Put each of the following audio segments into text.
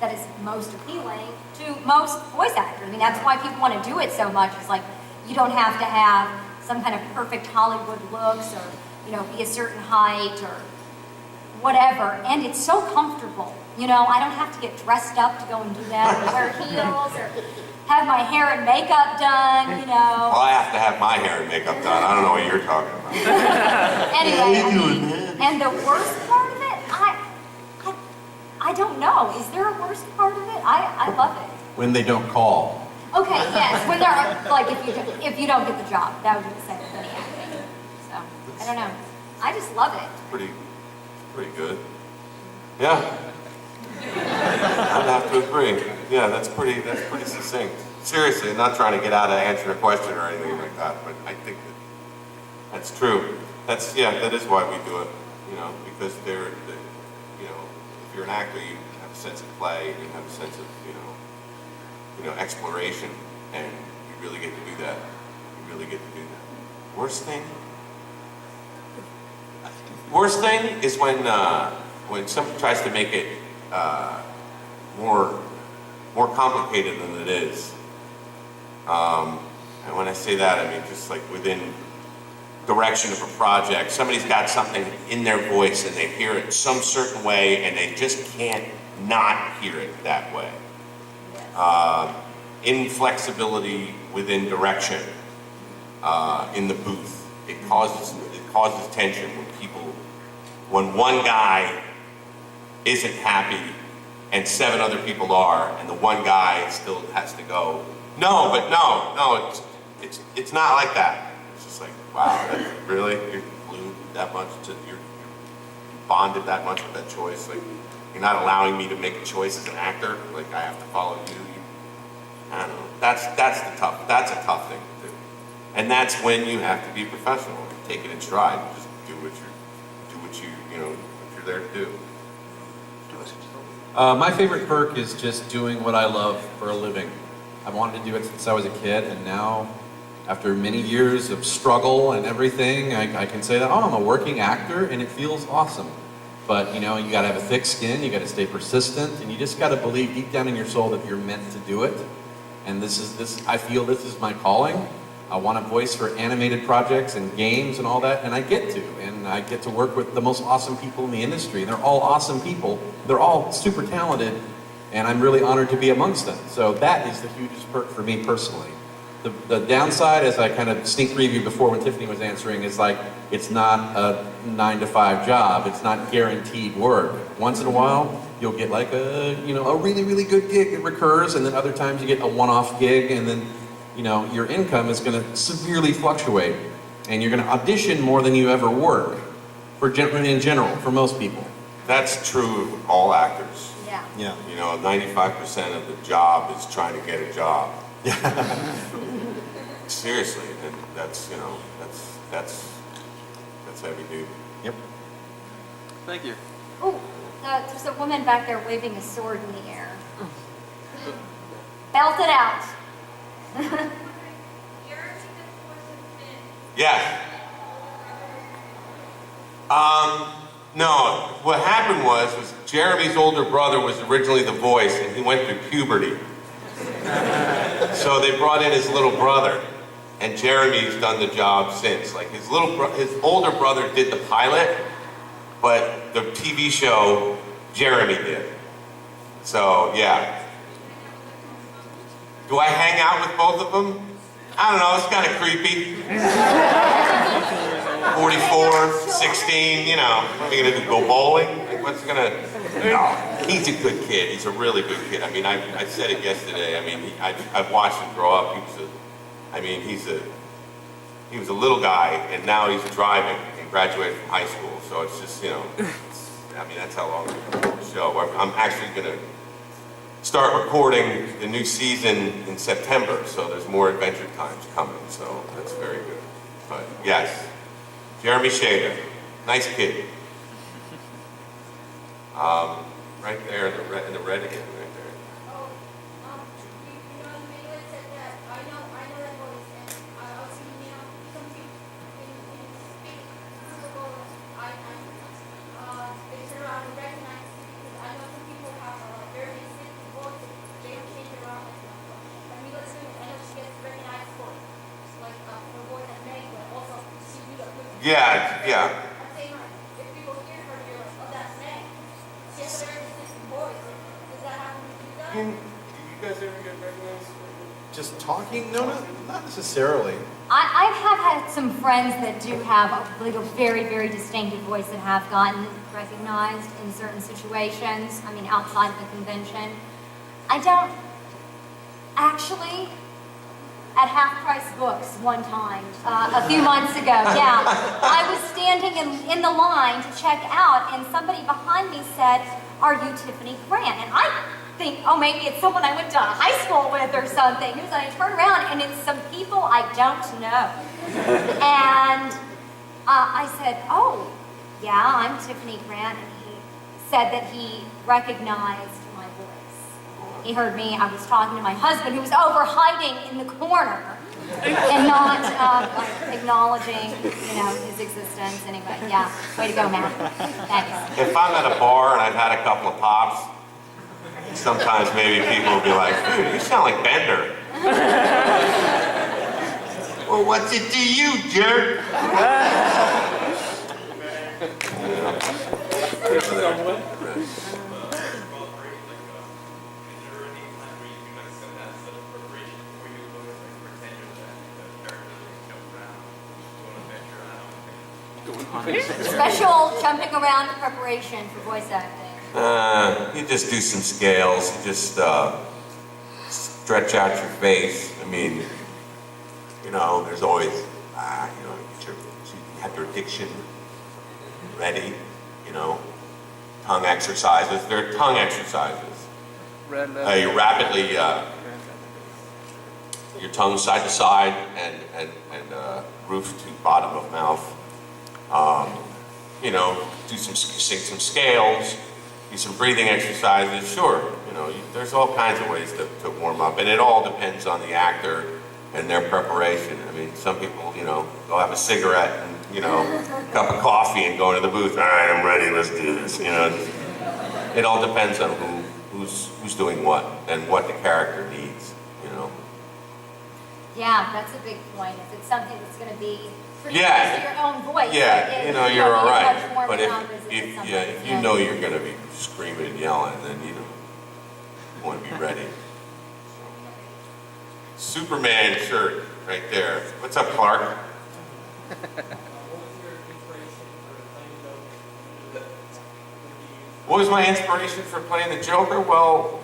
that is most appealing to most voice actors. I mean, that's why people want to do it so much. It's like, you don't have to have some kind of perfect Hollywood looks or, you know, be a certain height or whatever. And it's so comfortable. You know, I don't have to get dressed up to go and do that, or wear heels, or have my hair and makeup done, you know. Well, I have to have my hair and makeup done. I don't know what you're talking about. Anyway, I mean, and the worst part of it, I don't know. Is there a worst part of it? I love it. When they don't call. Okay, yes. When they're like, if you don't get the job, that would be the same with any acting. So I don't know. I just love it. Pretty good. Yeah. I'd have to agree. Yeah, that's pretty succinct. Seriously, I'm not trying to get out of answering a question or anything like that, but I think that's true. That is why we do it. You know, because you know, if you're an actor, you have a sense of play, and you have a sense of you know, exploration, and you really get to do that. You really get to do that. Worst thing is when someone tries to make it more complicated than it is. And when I say that, I mean just like within direction of a project, somebody's got something in their voice and they hear it some certain way and they just can't not hear it that way. Inflexibility within direction in the booth. It causes tension when one guy isn't happy and 7 other people are, and the one guy still has to go, no, it's not like that. It's just like, wow, really? You're glued that much you're bonded that much with that choice? Like, you're not allowing me to make a choice as an actor? Like, I have to follow you? I don't know. That's a tough thing to do. And that's when you have to be professional. Take it in stride. Just do what you're there to do. My favorite perk is just doing what I love for a living. I've wanted to do it since I was a kid, and now, after many years of struggle and everything, I can say that, I'm a working actor, and it feels awesome. But, you know, you gotta have a thick skin, you gotta stay persistent, and you just gotta believe deep down in your soul that you're meant to do it. And I feel this is my calling. I want a voice for animated projects and games and all that, and I get to work with the most awesome people in the industry. They're all awesome people. They're all super talented, and I'm really honored to be amongst them. So that is the hugest perk for me personally. The downside, as I kind of sneak preview before when Tiffany was answering, is like, it's not a 9-to-5 job. It's not guaranteed work. Once in a while, you'll get like a really, really good gig that recurs, and then other times you get a one-off gig, and then your income is going to severely fluctuate, and you're going to audition more than you ever work, in general, for most people. That's true of all actors. Yeah. 95% of the job is trying to get a job. Seriously, and that's heavy duty. Yep. Thank you. Oh, there's a woman back there waving a sword in the air. Belt it out. Yes. No, what happened was Jeremy's older brother was originally the voice, and he went through puberty. So they brought in his little brother, and Jeremy's done the job since. Like his older brother did the pilot, but the TV show Jeremy did. So yeah. Do I hang out with both of them? I don't know, it's kind of creepy. 44, 16, what are you gonna do, go bowling? Like, no, he's a good kid. He's a really good kid. I mean, I said it yesterday. I mean, I've watched him grow up. He was a little guy, and now he's driving and graduated from high school. So it's just, that's how long the show. I'm actually gonna start recording the new season in September, so there's more Adventure Times coming, so that's very good. But yes, Jeremy Shader, nice kid. Right there in the red again, right there. Yeah, yeah. If people hear her, you're like, oh, that's Meg. She has a very distinct voice. Does that happen with you guys? Do you guys ever get recognized? Just talking? No, not necessarily. I have had some friends that do have like a very, very distinctive voice that have gotten recognized in certain situations. I mean, outside of the convention. I don't actually. At Half Price Books one time, a few months ago, yeah. I was standing in the line to check out, and somebody behind me said, "Are you Tiffany Grant?" And I think, oh, maybe it's someone I went to high school with or something. And I turn around, and it's some people I don't know. And I said, "Oh, yeah, I'm Tiffany Grant." And he said that he recognized my voice. He heard me. I was talking to my husband, who was over hiding in the corner and not like acknowledging, his existence. Anyway, yeah, way to go, Matt. Thanks. If I'm at a bar and I've had a couple of pops, sometimes maybe people will be like, "Dude, you sound like Bender." Well, what's it to you, jerk? Special jumping around preparation for voice acting. You just do some scales. You just stretch out your face. I mean, there's always, you have your diction ready. Tongue exercises. There are tongue exercises. You rapidly, your tongue side to side and roof to bottom of mouth. Sing some scales, do some breathing exercises. Sure, there's all kinds of ways to warm up, and it all depends on the actor and their preparation. I mean, some people, they'll have a cigarette and, a cup of coffee and go into the booth. All right, I'm ready. Let's do this. It all depends on who's doing what and what the character needs. Yeah, that's a big point. If it's something that's going to be produced Yeah. to your own voice, You're all right. much more But without this if something, you know you're going to be screaming and yelling, then you want to be ready. Superman shirt right there. What's up, Clark? What was my inspiration for playing the Joker? Well,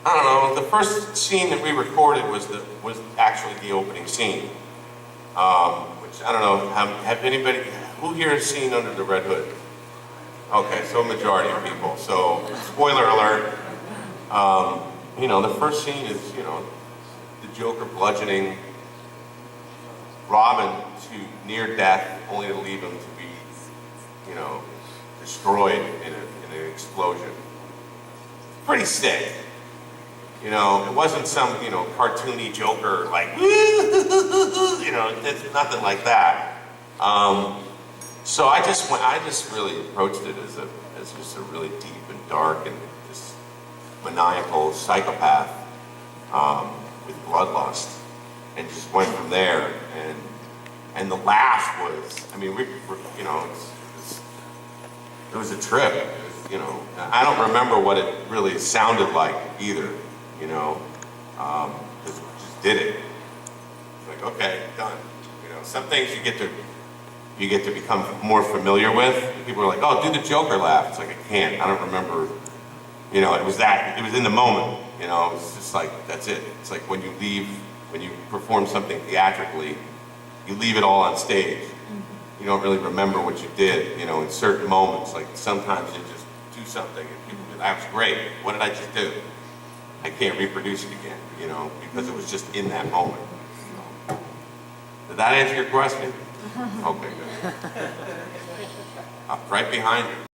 I don't know. The first scene that we recorded was actually the opening scene. Which I don't know. Have anybody? Who here has seen Under the Red Hood? Okay, so a majority of people. So spoiler alert. The first scene is the Joker bludgeoning Robin to near death, only to leave him to be destroyed in an explosion. Pretty sick. It wasn't some, cartoony Joker, like, it's nothing like that. So I just really approached it as just a really deep and dark and just maniacal psychopath with bloodlust, and just went from there. And the laugh was, I mean, it was a trip. It was, I don't remember what it really sounded like either. Just did it. It's like, okay, done. Some things you get to become more familiar with. People are like, oh, do the Joker laugh. It's like, I can't. I don't remember. It was in the moment. It was just like, that's it. It's like when you perform something theatrically, you leave it all on stage. You don't really remember what you did, in certain moments. Like sometimes you just do something and people go, that was great. What did I just do? I can't reproduce it again, because it was just in that moment. Did that answer your question? Okay, good. Right behind you.